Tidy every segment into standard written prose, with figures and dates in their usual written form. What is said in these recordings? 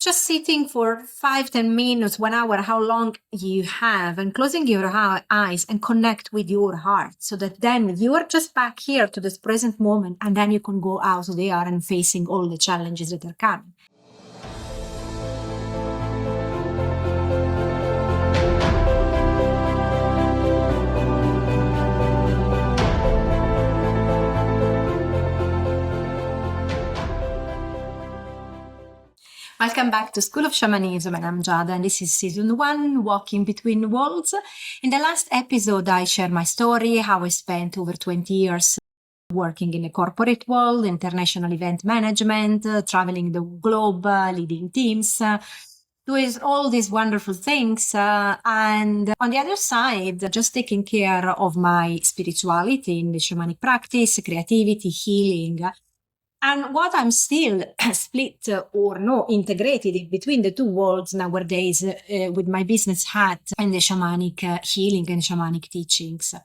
just sitting for 5-10 minutes, 1 hour, how long you have, and closing your eyes and connect with your heart, so that then you are just back here to this present moment, and then you can go out there and facing all the challenges that are coming. Welcome back to School of Shamanism, and I'm Giada, and this is season 1, Walking Between Worlds. In the last episode, I shared my story, how I spent over 20 years working in the corporate world, international event management, traveling the globe, leading teams, doing all these wonderful things. And on the other side, just taking care of my spirituality in the shamanic practice, creativity, healing. And what I'm still split or no integrated in between the two worlds nowadays with my business hat and the shamanic healing and shamanic teachings.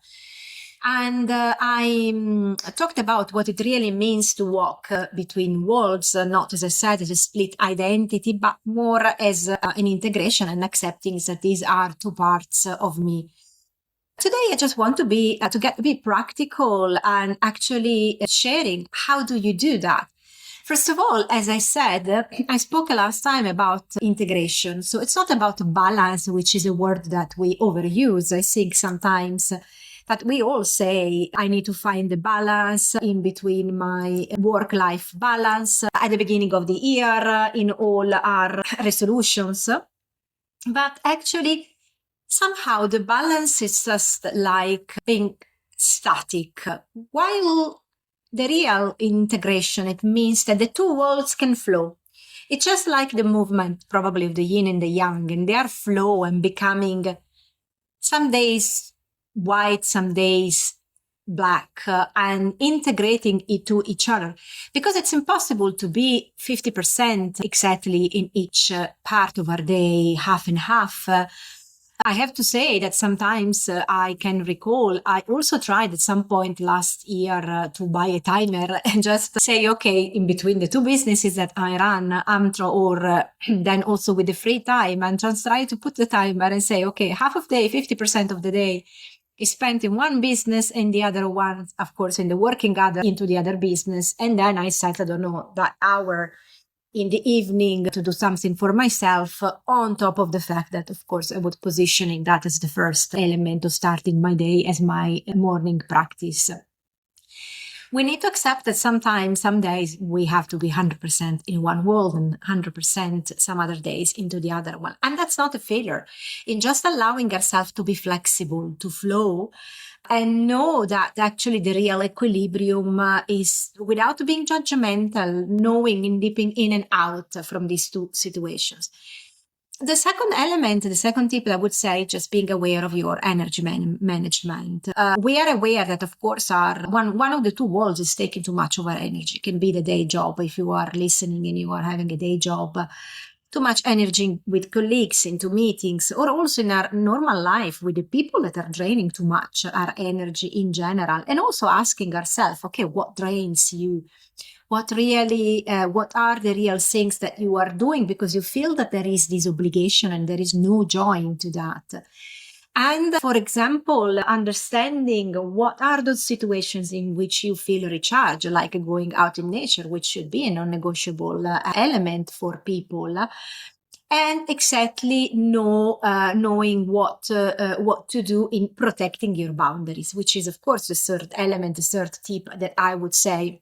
And I talked about what it really means to walk between worlds, not as I said, as a split identity, but more as an integration and accepting that these are two parts of me. Today, I just want to be practical and actually sharing how do you do that. First of all, as I said, I spoke last time about integration. So it's not about balance, which is a word that we overuse. I think sometimes that we all say, I need to find the balance in between my work-life balance at the beginning of the year in all our resolutions. But actually, somehow the balance is just like being static, while the real integration, it means that the two worlds can flow. It's just like the movement probably of the yin and the yang, and they are flow and becoming some days white, some days black, and integrating it to each other, because it's impossible to be 50% exactly in each part of our day, half and half. I have to say that sometimes I can recall, I also tried at some point last year to buy a timer and just say, okay, in between the two businesses that I run, Amtro or then also with the free time, and just try to put the timer and say, okay, half of the day, 50% of the day is spent in one business and the other one, of course, in the working other into the other business. And then I set, I don't know, that hour in the evening to do something for myself, on top of the fact that, of course, I was positioning that as the first element of starting my day as my morning practice. We need to accept that sometimes, some days, we have to be 100% in one world and 100% some other days into the other one. And that's not a failure. In just allowing ourselves to be flexible, to flow, and know that actually the real equilibrium is without being judgmental, knowing and dipping in and out from these two situations. The second element, the second tip, I would say, just being aware of your energy management. We are aware that, of course, one of the two worlds is taking too much of our energy. It can be the day job. If you are listening and you are having a day job, too much energy with colleagues into meetings, or also in our normal life with the people that are draining too much our energy in general, and also asking ourselves, okay, what drains you? What are the real things that you are doing because you feel that there is this obligation and there is no joy into that? And for example, understanding what are those situations in which you feel recharged, like going out in nature, which should be a non-negotiable element for people. And exactly knowing what to do in protecting your boundaries, which is, of course, the third element, the third tip that I would say.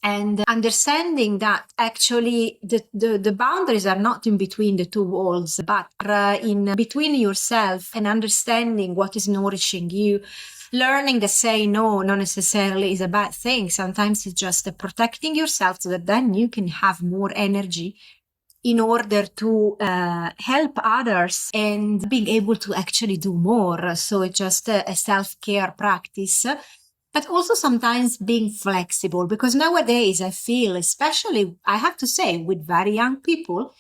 And understanding that actually the boundaries are not in between the two walls, but in between yourself, and understanding what is nourishing you. Learning that say no, not necessarily is a bad thing. Sometimes it's just protecting yourself so that then you can have more energy in order to help others and being able to actually do more. So it's just a self-care practice. But also sometimes being flexible, because nowadays I feel, especially, I have to say, with very young people,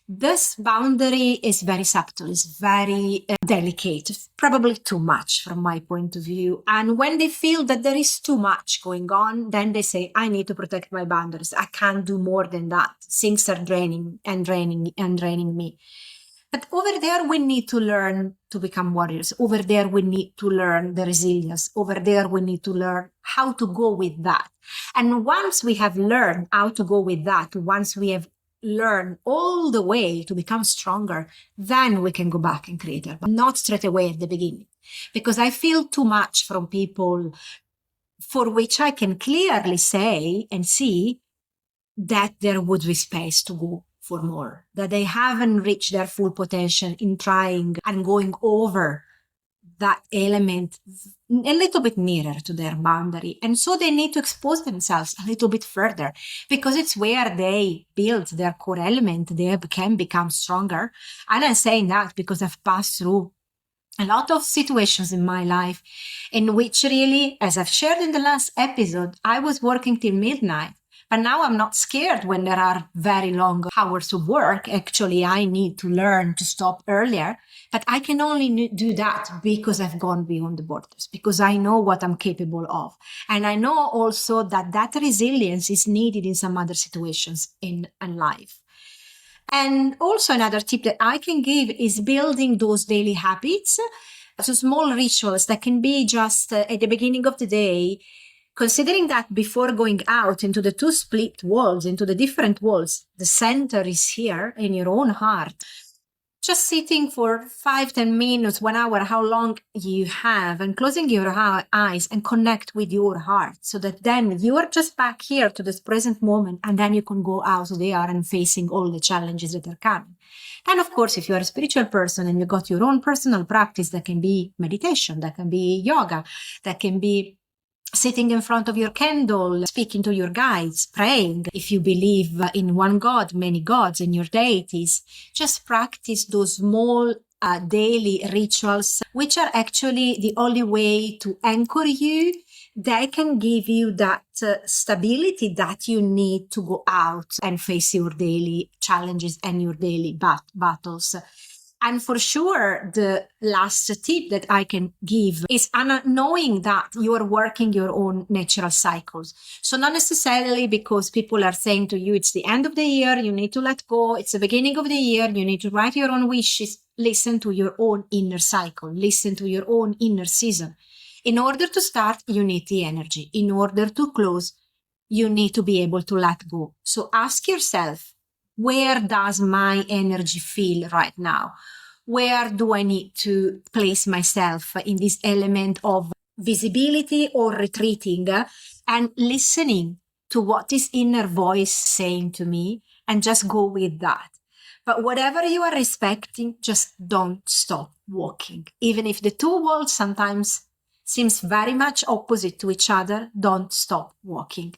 This boundary is very subtle, it's very delicate, probably too much from my point of view. And when they feel that there is too much going on, then they say, I need to protect my boundaries. I can't do more than that. Things are draining me. But over there, we need to learn to become warriors. Over there, we need to learn the resilience. Over there, we need to learn how to go with that. And once we have learned how to go with that, once we have learned all the way to become stronger, then we can go back and create our, but not straight away at the beginning. Because I feel too much from people for which I can clearly say and see that there would be space to go for more, that they haven't reached their full potential in trying and going over that element a little bit nearer to their boundary. And so they need to expose themselves a little bit further, because it's where they build their core element. They can become stronger. And I'm saying that because I've passed through a lot of situations in my life in which really, as I've shared in the last episode, I was working till midnight. But now I'm not scared when there are very long hours of work. Actually, I need to learn to stop earlier. But I can only do that because I've gone beyond the borders, because I know what I'm capable of. And I know also that that resilience is needed in some other situations in life. And also another tip that I can give is building those daily habits. So small rituals that can be just at the beginning of the day, considering that before going out into the two split worlds, into the different worlds, the center is here in your own heart. Just sitting for 5-10 minutes, 1 hour, how long you have, and closing your eyes and connect with your heart, so that then you are just back here to this present moment, and then you can go out there and facing all the challenges that are coming. And of course, if you are a spiritual person and you got your own personal practice, that can be meditation, that can be yoga, that can be sitting in front of your candle, speaking to your guides, praying. If you believe in one God, many gods, and your deities, just practice those small daily rituals, which are actually the only way to anchor you. They can give you that stability that you need to go out and face your daily challenges and your daily battles. And for sure, the last tip that I can give is knowing that you are working your own natural cycles. So not necessarily because people are saying to you, it's the end of the year, you need to let go. It's the beginning of the year, you need to write your own wishes. Listen to your own inner cycle. Listen to your own inner season. In order to start, you need the energy. In order to close, you need to be able to let go. So ask yourself, where does my energy feel right now? Where do I need to place myself in this element of visibility or retreating, and listening to what this inner voice saying to me, and just go with that. But whatever you are respecting, just don't stop walking. Even if the two worlds sometimes seems very much opposite to each other, don't stop walking.